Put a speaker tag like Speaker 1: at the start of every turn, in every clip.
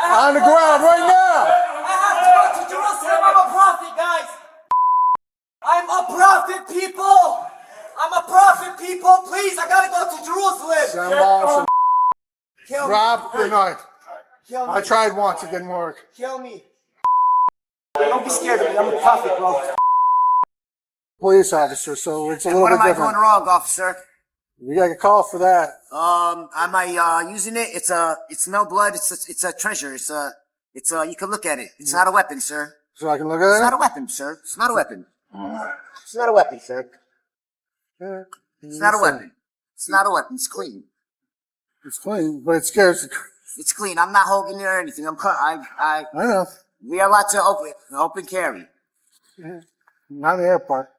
Speaker 1: On the ground right now!
Speaker 2: I have to go to Jerusalem. I'm a prophet, guys. I'm a prophet, people. I'm a prophet, people. Please, I gotta go to Jerusalem.
Speaker 1: Send off.
Speaker 2: Kill me.
Speaker 1: Drop the knife.
Speaker 2: Kill me.
Speaker 1: I tried once, it didn't work.
Speaker 2: Kill me. Don't be scared of me. I'm a prophet, bro.
Speaker 1: Police officer, so it's a little
Speaker 2: What
Speaker 1: bit
Speaker 2: am I
Speaker 1: different.
Speaker 2: doing wrong, officer?
Speaker 1: You got a call for that.
Speaker 2: Am I using it? It's no blood. It's a treasure. You can look at it. It's not a weapon, sir.
Speaker 1: So I can look at it?
Speaker 2: It's not a weapon, sir. It's not a weapon. It's not a weapon, sir. It's not a weapon. It's not a weapon. It's clean.
Speaker 1: It's clean, but it scares the...
Speaker 2: It's clean. I'm not holding it or anything.
Speaker 1: I know.
Speaker 2: We are allowed to open carry.
Speaker 1: Not in the airport.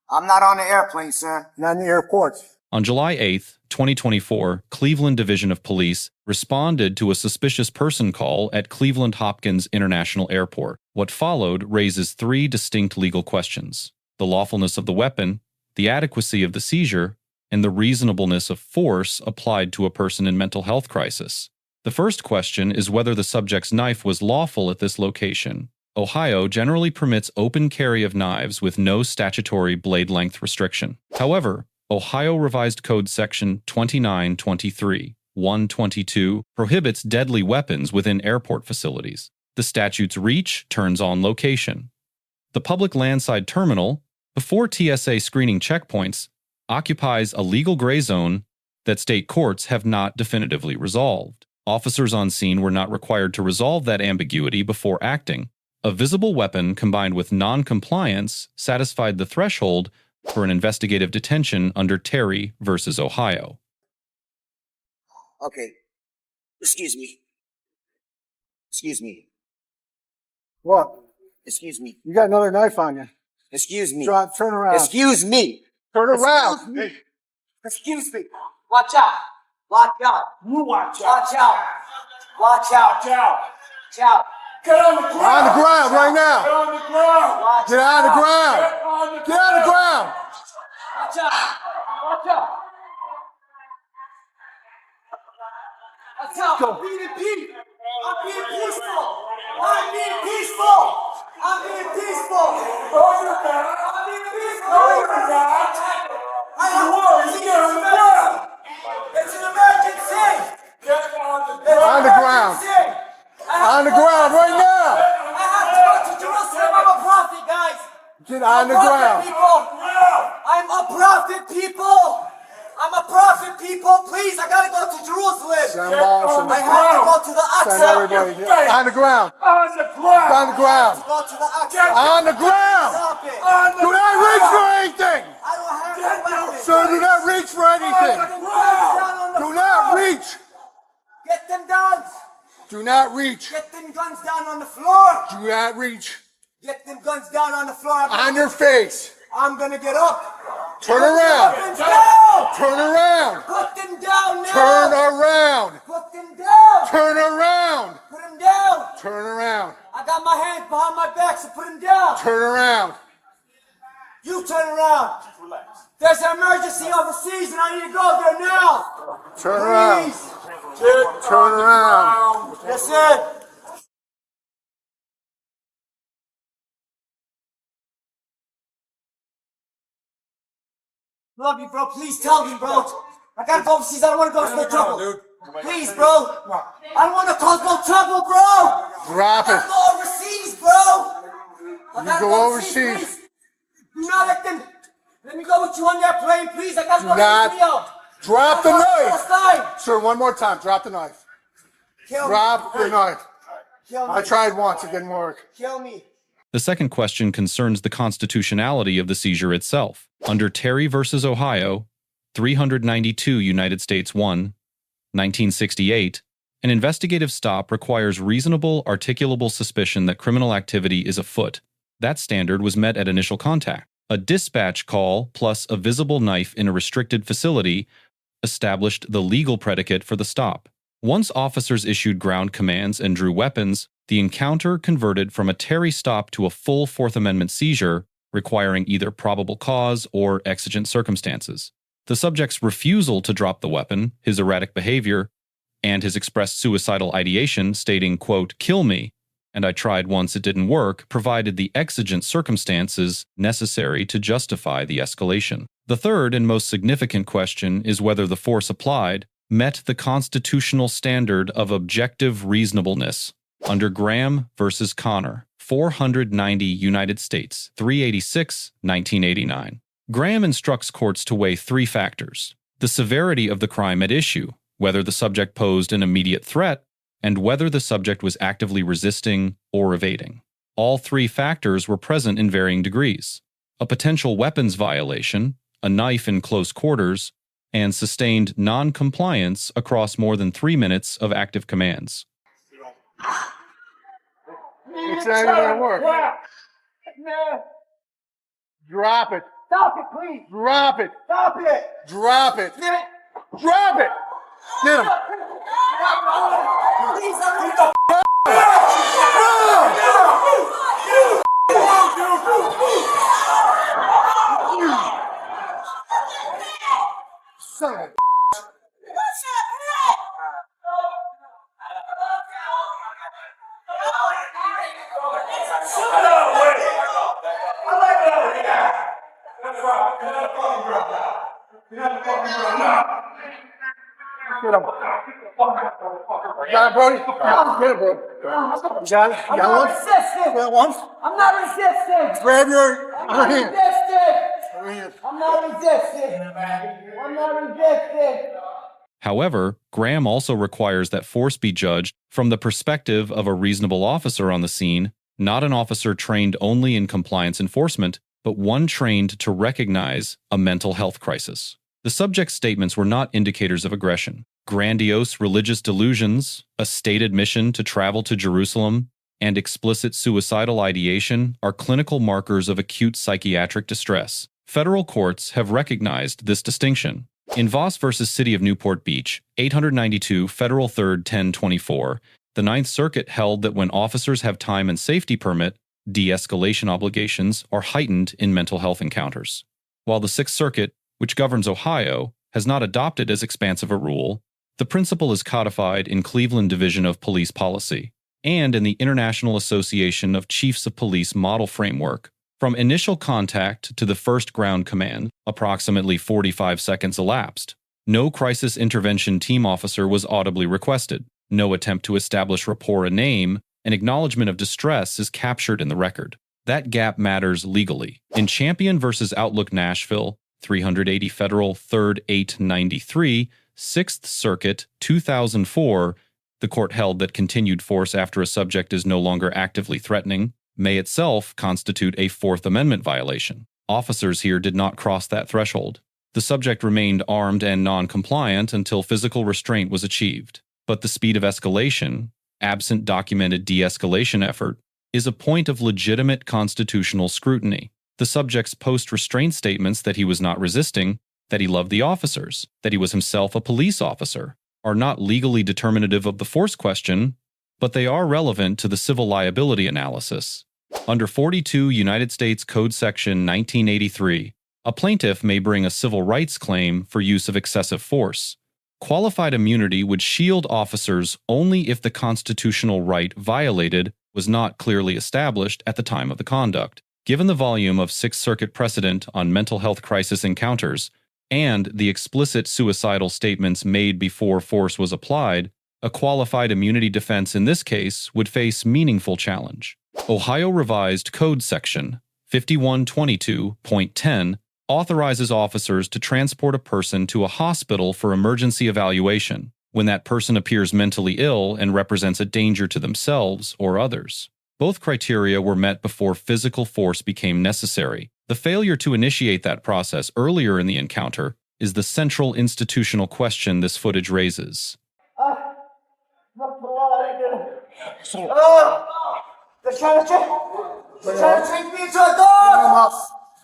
Speaker 2: I'm not on the airplane, sir.
Speaker 1: Not in the airport.
Speaker 3: On July 8, 2024, Cleveland Division of Police responded to a suspicious person call at Cleveland Hopkins International Airport. What followed raises three distinct legal questions: the lawfulness of the weapon, the adequacy of the seizure, and the reasonableness of force applied to a person in mental health crisis. The first question is whether the subject's knife was lawful at this location. Ohio generally permits open carry of knives with no statutory blade length restriction. However, Ohio Revised Code Section 2923(1)22 prohibits deadly weapons within airport facilities. The statute's reach turns on location. The public landside terminal, before TSA screening checkpoints, occupies a legal gray zone that state courts have not definitively resolved. Officers on scene were not required to resolve that ambiguity before acting. A visible weapon combined with non-compliance satisfied the threshold for an investigative detention under Terry versus Ohio.
Speaker 2: Okay. Excuse me. Excuse me.
Speaker 1: What?
Speaker 2: Excuse me.
Speaker 1: You got another knife on you.
Speaker 2: Excuse me.
Speaker 1: Turn around.
Speaker 2: Excuse me.
Speaker 1: Turn around.
Speaker 2: Excuse me. Excuse me. Watch out. Watch out.
Speaker 4: You watch out.
Speaker 2: Watch out. Watch out.
Speaker 4: Watch out.
Speaker 2: Watch out.
Speaker 4: Get on the ground.
Speaker 1: On the ground right
Speaker 4: Get
Speaker 1: now.
Speaker 4: on the ground.
Speaker 2: Watch
Speaker 1: Get on the
Speaker 2: out.
Speaker 1: ground.
Speaker 4: Get on the
Speaker 1: Get on the ground.
Speaker 2: Watch out. Watch out. Watch out. I'm being peaceful. I'm being peaceful. I'm being peaceful. I'm being peaceful.
Speaker 4: No, you're not.
Speaker 2: I'm being peaceful.
Speaker 4: No, you're not.
Speaker 2: I have
Speaker 4: You are. You get on the ground.
Speaker 2: It's an emergency.
Speaker 4: Get on the
Speaker 2: It's an
Speaker 4: ground.
Speaker 1: On the ground.
Speaker 2: emergency.
Speaker 1: On the ground right now.
Speaker 2: I have to go to Jerusalem. I'm a prophet, guys.
Speaker 1: Get on the
Speaker 2: Prophet,
Speaker 1: ground.
Speaker 2: people. I'm a prophet, people. I'm a prophet, people. Please, I gotta go to Jerusalem.
Speaker 1: Send off.
Speaker 2: I have to go to the
Speaker 1: Send
Speaker 2: AXON.
Speaker 1: everybody. On the ground.
Speaker 4: On the ground.
Speaker 1: On the ground.
Speaker 2: Go to the AXON.
Speaker 1: On the ground.
Speaker 2: Stop it.
Speaker 4: On the
Speaker 1: Do not reach for anything.
Speaker 2: I don't have no weapons.
Speaker 1: Sir, do not reach for anything. Do not reach.
Speaker 2: Get them guns.
Speaker 1: Do not reach.
Speaker 2: Get them guns down on the floor.
Speaker 1: Do not reach.
Speaker 2: Get them guns down on the floor.
Speaker 1: On your face.
Speaker 2: I'm gonna get up.
Speaker 1: Turn
Speaker 2: Put
Speaker 1: around.
Speaker 2: them down.
Speaker 1: Turn around.
Speaker 2: Put them down now.
Speaker 1: Turn around.
Speaker 2: Put them down.
Speaker 1: Turn around.
Speaker 2: Put them down.
Speaker 1: Turn around.
Speaker 2: I got my hands behind my back, so put them down.
Speaker 1: Turn around.
Speaker 2: You turn around. There's an emergency overseas and I need to go there now.
Speaker 1: Turn around.
Speaker 2: Please.
Speaker 1: Turn around.
Speaker 2: That's it. Love you, bro. Please tell me, bro. I gotta go overseas. I don't want to go to no trouble. Please, bro. I don't want to cause no trouble, bro.
Speaker 1: Drop
Speaker 2: I
Speaker 1: it.
Speaker 2: gotta go overseas, bro. I gotta
Speaker 1: go overseas.
Speaker 2: please. Do not let them. Let me go with you on that plane, please. I gotta go to
Speaker 1: not
Speaker 2: the video.
Speaker 1: Drop the
Speaker 2: First
Speaker 1: knife.
Speaker 2: time.
Speaker 1: Sir, one more time. Drop the knife.
Speaker 2: Kill me.
Speaker 1: Drop the knife.
Speaker 2: Kill me.
Speaker 1: I tried once. It didn't work.
Speaker 2: Kill me.
Speaker 3: The second question concerns the constitutionality of the seizure itself. Under Terry versus Ohio, 392 United States 1, 1968, an investigative stop requires reasonable, articulable suspicion that criminal activity is afoot. That standard was met at initial contact. A dispatch call plus a visible knife in a restricted facility established the legal predicate for the stop. Once officers issued ground commands and drew weapons, the encounter converted from a Terry stop to a full Fourth Amendment seizure, requiring either probable cause or exigent circumstances. The subject's refusal to drop the weapon, his erratic behavior, and his expressed suicidal ideation stating, quote, "Kill me, and I tried once it didn't work," provided the exigent circumstances necessary to justify the escalation. The third and most significant question is whether the force applied met the constitutional standard of objective reasonableness under Graham versus Connor, 490 United States, 386, 1989. Graham instructs courts to weigh three factors: the severity of the crime at issue, whether the subject posed an immediate threat, and whether the subject was actively resisting or evading. All three factors were present in varying degrees: a potential weapons violation, a knife in close quarters, and sustained non-compliance across more than 3 minutes of active commands.
Speaker 1: It's not even gonna work. Drop it.
Speaker 2: Stop it, please.
Speaker 1: Drop it.
Speaker 2: Stop it.
Speaker 1: Drop it. Drop it. Get him.
Speaker 2: Please,
Speaker 1: Son of a Get him. Got it, Brody? Get it, bro. You got it? You got one?
Speaker 2: resisting.
Speaker 1: Got one?
Speaker 2: I'm not resisting.
Speaker 1: Grab your
Speaker 2: I'm not
Speaker 1: hand.
Speaker 2: resisting.
Speaker 1: Your hand.
Speaker 2: I'm not resisting. I'm not resisting.
Speaker 3: However, Graham also requires that force be judged from the perspective of a reasonable officer on the scene, not an officer trained only in compliance enforcement, but one trained to recognize a mental health crisis. The subject's statements were not indicators of aggression. Grandiose religious delusions, a stated mission to travel to Jerusalem, and explicit suicidal ideation are clinical markers of acute psychiatric distress. Federal courts have recognized this distinction. In Voss v. City of Newport Beach, 892 Federal 3rd 1024, the Ninth Circuit held that when officers have time and safety permit, de-escalation obligations are heightened in mental health encounters. While the Sixth Circuit, which governs Ohio, has not adopted as expansive a rule, the principle is codified in Cleveland Division of Police Policy and in the International Association of Chiefs of Police Model Framework. From initial contact to the first ground command, approximately 45 seconds elapsed. No crisis intervention team officer was audibly requested. No attempt to establish rapport or name. An acknowledgement of distress is captured in the record. That gap matters legally. In Champion v. Outlook Nashville, 380 Federal 3rd 893, 6th Circuit, 2004, the court held that continued force after a subject is no longer actively threatening may itself constitute a Fourth Amendment violation. Officers here did not cross that threshold. The subject remained armed and non-compliant until physical restraint was achieved. But the speed of escalation, absent documented de-escalation effort, is a point of legitimate constitutional scrutiny. The subject's post-restraint statements that he was not resisting, that he loved the officers, that he was himself a police officer, are not legally determinative of the force question, but they are relevant to the civil liability analysis. Under 42 United States Code Section 1983, a plaintiff may bring a civil rights claim for use of excessive force. Qualified immunity would shield officers only if the constitutional right violated was not clearly established at the time of the conduct. Given the volume of Sixth Circuit precedent on mental health crisis encounters and the explicit suicidal statements made before force was applied, a qualified immunity defense in this case would face meaningful challenge. Ohio Revised Code Section 5122.10 authorizes officers to transport a person to a hospital for emergency evaluation when that person appears mentally ill and represents a danger to themselves or others. Both criteria were met before physical force became necessary. The failure to initiate that process earlier in the encounter is the central institutional question this footage raises.
Speaker 2: They're trying to change me into a dog!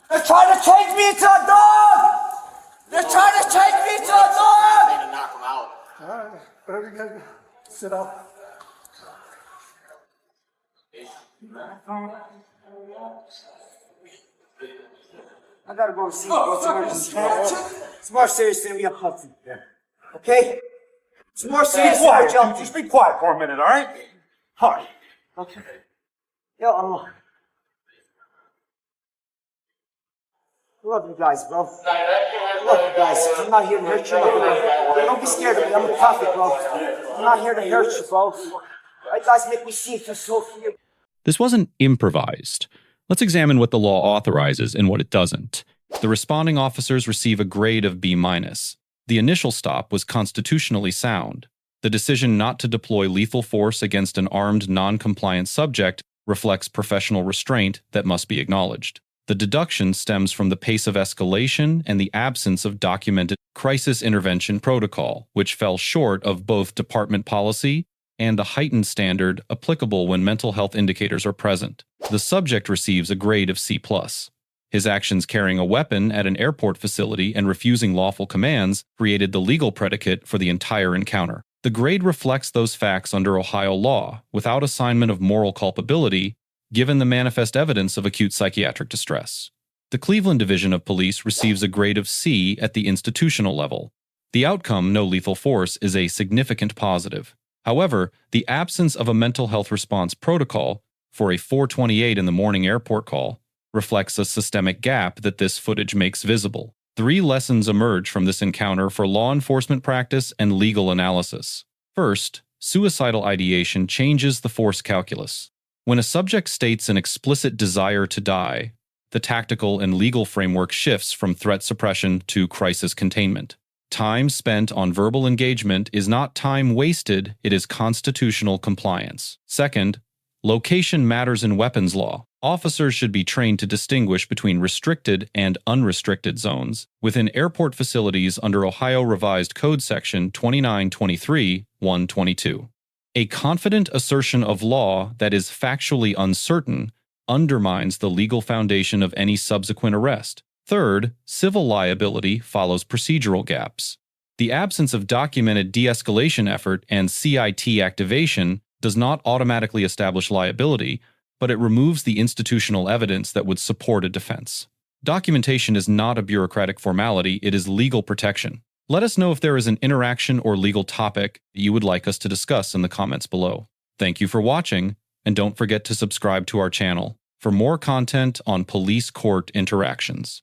Speaker 2: They're trying to change me into a dog! They're trying to change me into a dog!
Speaker 1: Knock him out. All right, whatever you gotta do. Sit up.
Speaker 2: I gotta go see what's emergency. It's more serious than we have Hudson. Okay? It's more
Speaker 1: Be
Speaker 2: serious than
Speaker 1: quiet.
Speaker 2: jumping.
Speaker 1: Just be quiet for a minute, all right? All right.
Speaker 2: Okay. Yo, I love you guys, bro. I love you guys. I'm not here to hurt you. Don't be scared of me. I'm a prophet, bro. I'm not here to hurt you, bro. You guys make me see for so few.
Speaker 3: This wasn't improvised. Let's examine what the law authorizes and what it doesn't. The responding officers receive a grade of B-. The initial stop was constitutionally sound. The decision not to deploy lethal force against an armed, non-compliant subject reflects professional restraint that must be acknowledged. The deduction stems from the pace of escalation and the absence of documented crisis intervention protocol, which fell short of both department policy and the heightened standard applicable when mental health indicators are present. The subject receives a grade of C+. His actions carrying a weapon at an airport facility and refusing lawful commands created the legal predicate for the entire encounter. The grade reflects those facts under Ohio law, without assignment of moral culpability, given the manifest evidence of acute psychiatric distress. The Cleveland Division of Police receives a grade of C at the institutional level. The outcome, no lethal force, is a significant positive. However, the absence of a mental health response protocol for a 4:28 in the morning airport call reflects a systemic gap that this footage makes visible. 3 lessons emerge from this encounter for law enforcement practice and legal analysis. First, suicidal ideation changes the force calculus. When a subject states an explicit desire to die, the tactical and legal framework shifts from threat suppression to crisis containment. Time spent on verbal engagement is not time wasted, it is constitutional compliance. Second, location matters in weapons law. Officers should be trained to distinguish between restricted and unrestricted zones within airport facilities under Ohio Revised Code Section 2923(1)22. A confident assertion of law that is factually uncertain undermines the legal foundation of any subsequent arrest. Third, civil liability follows procedural gaps. The absence of documented de-escalation effort and CIT activation does not automatically establish liability, but it removes the institutional evidence that would support a defense. Documentation is not a bureaucratic formality, it is legal protection. Let us know if there is an interaction or legal topic that you would like us to discuss in the comments below. Thank you for watching, and don't forget to subscribe to our channel for more content on police court interactions.